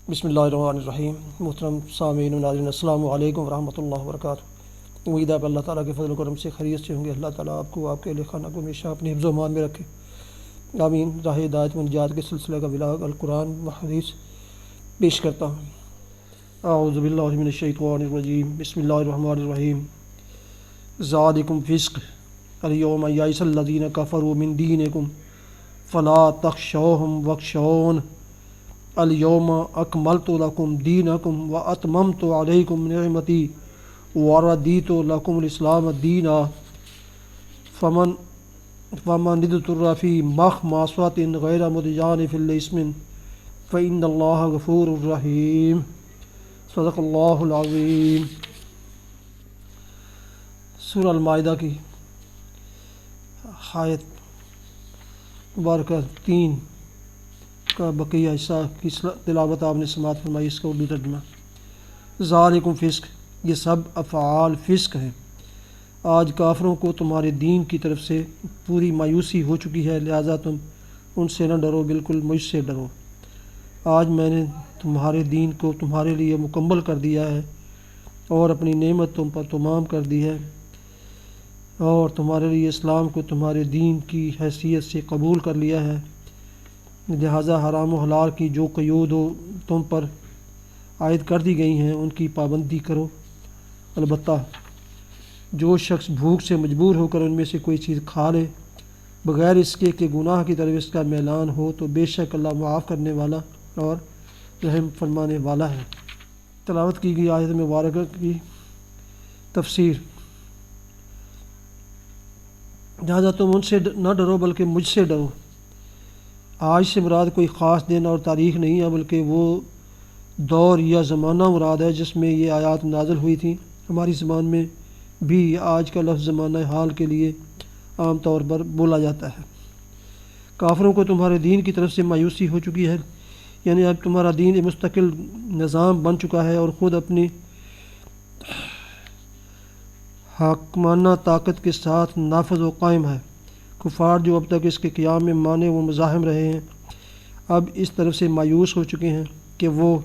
بسم اللہ الرحمن الرحیم۔ محترم سامعین و ناظرین، السلام علیکم ورحمۃ اللہ وبرکاتہ۔ امید ہے کہ اللہ تعالیٰ کے فضل و کرم سے خیریت سے ہوں گے۔ اللہ تعالیٰ آپ کو، آپ کے اہل خانہ کو ہمیشہ اپنے حفظ و امان میں رکھے، آمین۔ راہ ہدایت و نجات کے سلسلہ کا ولاغ القرآن و حدیث پیش کرتا ہوں۔ اعوذ باللہ من الشیطان الرجیم، بسم اللہ الرحمن الرحیم۔ ذالکم فسق الیوم یئس الذین کفروا من دینکم فلا تخشوہم واخشون الیوم اکملت لکم دینکم واتممت علیکم نعمتی وردیت لکم الاسلام دینا فمن اضطر فی مخمصۃ غیر متجانف لإثم فإن اللہ غفور رحیم۔ صدق اللہ العظیم۔ سورہ المائدہ کی آیت مبارکہ 3 کا بقیہ حصہ کی تلاوت آپ نے سماعت فرمائی۔ اس کا اردو ترجمہ: ذالکم فسق، یہ سب افعال فسق ہیں۔ آج کافروں کو تمہارے دین کی طرف سے پوری مایوسی ہو چکی ہے، لہٰذا تم ان سے نہ ڈرو، بالکل مجھ سے ڈرو۔ آج میں نے تمہارے دین کو تمہارے لیے مکمل کر دیا ہے اور اپنی نعمت تم پر تمام کر دی ہے، اور تمہارے لیے اسلام کو تمہارے دین کی حیثیت سے قبول کر لیا ہے، لہٰذا حرام و حلال کی جو قیود تم پر عائد کر دی گئی ہیں ان کی پابندی کرو۔ البتہ جو شخص بھوک سے مجبور ہو کر ان میں سے کوئی چیز کھا لے بغیر اس کے کہ گناہ کی طرف اس کا میلان ہو، تو بے شک اللہ معاف کرنے والا اور رحم فرمانے والا ہے۔ تلاوت کی گئی آیت مبارکہ کی تفسیر: لہٰذا تم ان سے نہ ڈرو بلکہ مجھ سے ڈرو۔ آج سے مراد کوئی خاص دن اور تاریخ نہیں ہے، بلکہ وہ دور یا زمانہ مراد ہے جس میں یہ آیات نازل ہوئی تھیں۔ ہماری زبان میں بھی آج کا لفظ زمانہ حال کے لیے عام طور پر بولا جاتا ہے۔ کافروں کو تمہارے دین کی طرف سے مایوسی ہو چکی ہے، یعنی اب تمہارا دین ایک مستقل نظام بن چکا ہے اور خود اپنی حاکمانہ طاقت کے ساتھ نافذ و قائم ہے۔ کفار جو اب تک اس کے قیام میں مانع و مزاحم رہے ہیں، اب اس طرف سے مایوس ہو چکے ہیں کہ وہ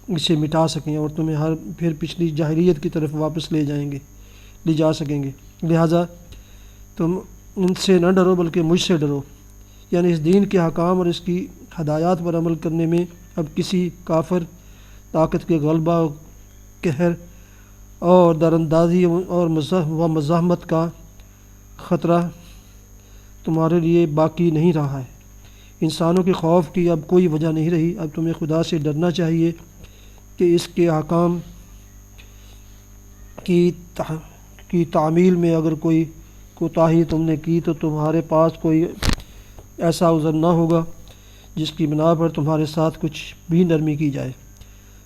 اسے مٹا سکیں اور تمہیں پھر پچھلی جاہلیت کی طرف واپس لے جا سکیں گے۔ لہٰذا تم ان سے نہ ڈرو بلکہ مجھ سے ڈرو، یعنی اس دین کے حکام اور اس کی ہدایات پر عمل کرنے میں اب کسی کافر طاقت کے غلبہ، قہر اور دراندازی اور مزاحمت کا خطرہ تمہارے لیے باقی نہیں رہا ہے۔ انسانوں کے خوف کی اب کوئی وجہ نہیں رہی۔ اب تمہیں خدا سے ڈرنا چاہیے کہ اس کے احکام کی تعمیل میں اگر کوئی کوتاہی تم نے کی تو تمہارے پاس کوئی ایسا عذر نہ ہوگا جس کی بنا پر تمہارے ساتھ کچھ بھی نرمی کی جائے۔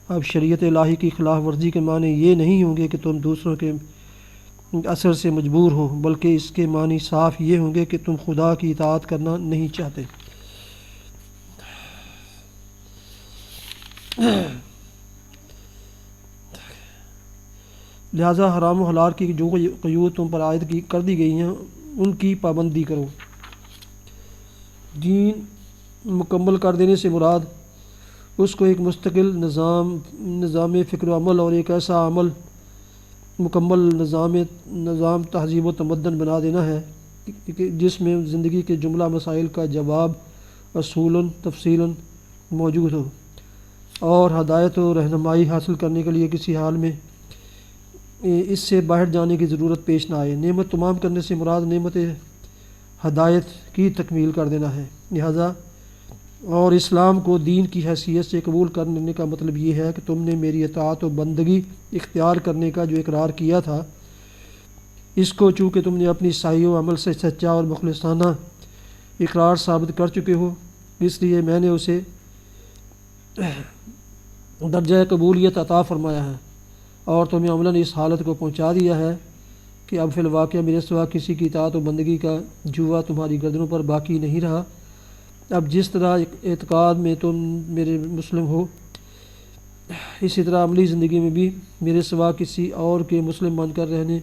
اب شریعت الہی کی خلاف ورزی کے معنی یہ نہیں ہوں گے کہ تم دوسروں کے اثر سے مجبور ہو، بلکہ اس کے معنی صاف یہ ہوں گے کہ تم خدا کی اطاعت کرنا نہیں چاہتے۔ لہٰذا حرام و حلال کی جو قیود تم پر عائد کر دی گئی ہیں ان کی پابندی کرو۔ دین مکمل کر دینے سے مراد اس کو ایک مستقل نظام فکر و عمل اور ایک ایسا مکمل نظام تہذیب و تمدن بنا دینا ہے جس میں زندگی کے جملہ مسائل کا جواب اصولاً تفصیلاً موجود ہو، اور ہدایت و رہنمائی حاصل کرنے کے لیے کسی حال میں اس سے باہر جانے کی ضرورت پیش نہ آئے۔ نعمت تمام کرنے سے مراد نعمت ہدایت کی تکمیل کر دینا ہے۔ لہٰذا اور اسلام کو دین کی حیثیت سے قبول کرنے کا مطلب یہ ہے کہ تم نے میری اطاعت و بندگی اختیار کرنے کا جو اقرار کیا تھا، اس کو چونکہ تم نے اپنی صحیح و عمل سے سچا اور مخلصانہ اقرار ثابت کر چکے ہو، اس لیے میں نے اسے درجہ قبولیت عطا فرمایا ہے اور تمہیں عملاً اس حالت کو پہنچا دیا ہے کہ اب فی الواقع میرے سوا کسی کی اطاعت و بندگی کا جوا تمہاری گردنوں پر باقی نہیں رہا۔ اب جس طرح اعتقاد میں تم میرے مسلم ہو، اسی طرح عملی زندگی میں بھی میرے سوا کسی اور کے مسلم بن کر رہنے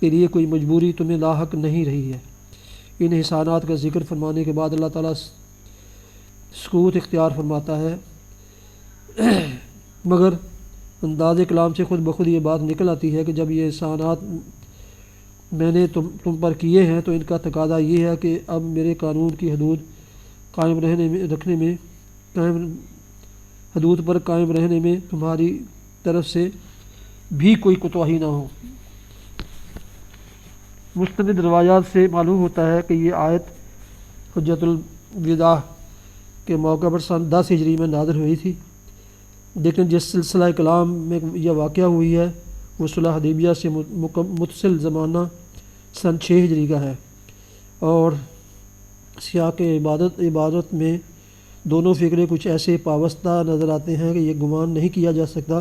کے لیے کوئی مجبوری تمہیں لاحق نہیں رہی ہے۔ ان احسانات کا ذکر فرمانے کے بعد اللہ تعالیٰ سکوت اختیار فرماتا ہے مگر انداز کلام سے خود بخود یہ بات نکل آتی ہے کہ جب یہ احسانات میں نے تم پر کیے ہیں تو ان کا تقاضا یہ ہے کہ اب میرے قانون کی حدود حدود پر قائم رہنے میں تمہاری طرف سے بھی کوئی کوتاہی نہ ہو۔ مستند روایات سے معلوم ہوتا ہے کہ یہ آیت حجۃ الوداع کے موقع پر سن 10 ہجری میں نازل ہوئی تھی، لیکن جس سلسلہ کلام میں یہ واقعہ ہوئی ہے وہ صلح حدیبیہ سے متصل زمانہ سن 6 ہجری کا ہے، اور سیاق عبادت میں دونوں فقرے کچھ ایسے پابستہ نظر آتے ہیں کہ یہ گمان نہیں کیا جا سکتا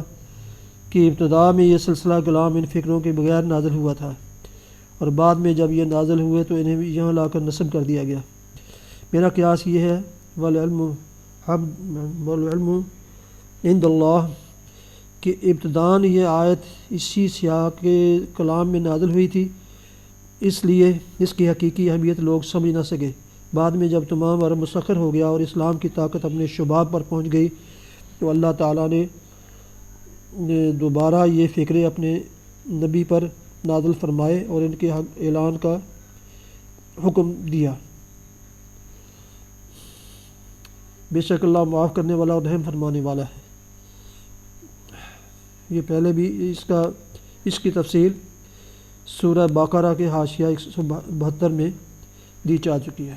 کہ ابتدا میں یہ سلسلہ کلام ان فقروں کے بغیر نازل ہوا تھا، اور بعد میں جب یہ نازل ہوئے تو انہیں یہاں لا کر نصب کر دیا گیا۔ میرا قیاس یہ ہے والعلم عند اللہ کہ ابتداً یہ آیت اسی سیاق کے کلام میں نازل ہوئی تھی، اس لیے اس کی حقیقی اہمیت لوگ سمجھ نہ سکے۔ بعد میں جب تمام عرب مسخر ہو گیا اور اسلام کی طاقت اپنے شباب پر پہنچ گئی تو اللہ تعالیٰ نے دوبارہ یہ فکرے اپنے نبی پر نازل فرمائے اور ان کے اعلان کا حکم دیا۔ بے شک اللہ معاف کرنے والا اور رحم فرمانے والا ہے۔ یہ پہلے بھی اس کی تفصیل سورہ بقرہ کے حاشیہ 172 میں دی جا چکی ہے۔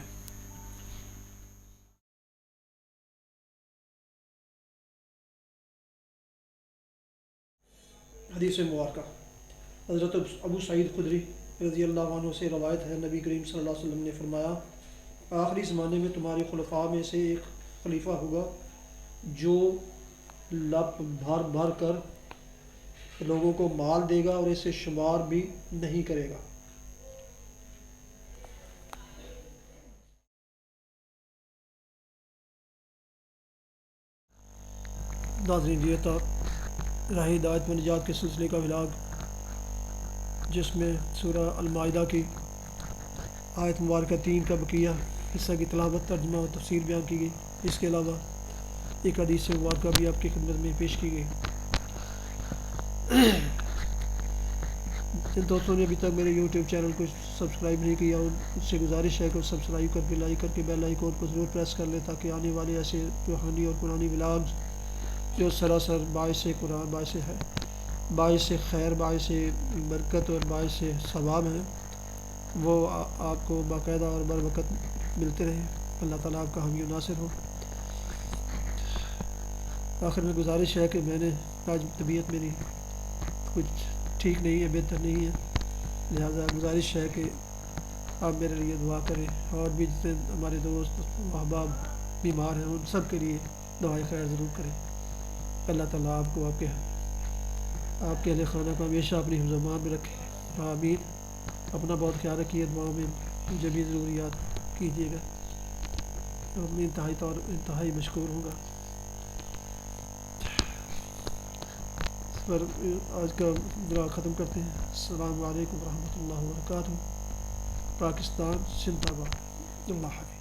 حدیث مبارکہ حضرت ابو سعید خدری رضی اللہ عنہ سے روایت ہے، نبی کریم صلی اللہ علیہ وسلم نے فرمایا، آخری زمانے میں تمہارے خلفاء میں سے ایک خلیفہ ہوگا جو لپ بھر بھر کر لوگوں کو مال دے گا اور اسے شمار بھی نہیں کرے گا۔ ناظرین، یہ تھا راہ ہدایت و نجات کے سلسلے کا ولاگ، جس میں سورہ المائدہ کی آیت مبارکہ 3 کا بقیہ حصہ کی تلاوت، ترجمہ اور تفسیر بیان کی گئی۔ اس کے علاوہ ایک حدیث مبارکہ بھی آپ کی خدمت میں پیش کی گئی۔ جن دوستوں نے ابھی تک میرے یوٹیوب چینل کو سبسکرائب نہیں کیا، ان سے گزارش ہے کہ سبسکرائب کر کے لائک کر کے بیل آئیکن کو ضرور پریس کر لیں، تاکہ آنے والے ایسے روحانی اور قرآنی ولاگز جو سراسر باعث قرآن، باعث خیر، باعث برکت اور باعث ثواب ہیں، وہ آپ کو باقاعدہ اور بر وقت ملتے رہیں۔ اللہ تعالیٰ آپ کا حامی و ناصر ہو۔ آخر میں گزارش ہے کہ میں نے آج طبیعت میری کچھ ٹھیک نہیں ہے، بہتر نہیں ہے، لہٰذا گزارش ہے کہ آپ میرے لیے دعا کریں، اور بھی جتنے ہمارے دوست احباب بیمار ہیں ان سب کے لیے دعائے خیر ضرور کریں۔ اللہ تعالیٰ آپ کو آپ کے اہل خانہ کو ہمیشہ اپنی حفظ و امان میں رکھے، آمین۔ اپنا بہت خیال رکھیے، دعا میں مجھے بھی ضروریات کیجیے گا، میں انتہائی مشکور ہوں گا۔ اس پر آج کا دعا ختم کرتے ہیں۔ السلام علیکم ورحمۃ اللہ وبرکاتہ۔ پاکستان زندہ باد۔ اللہ حافظ۔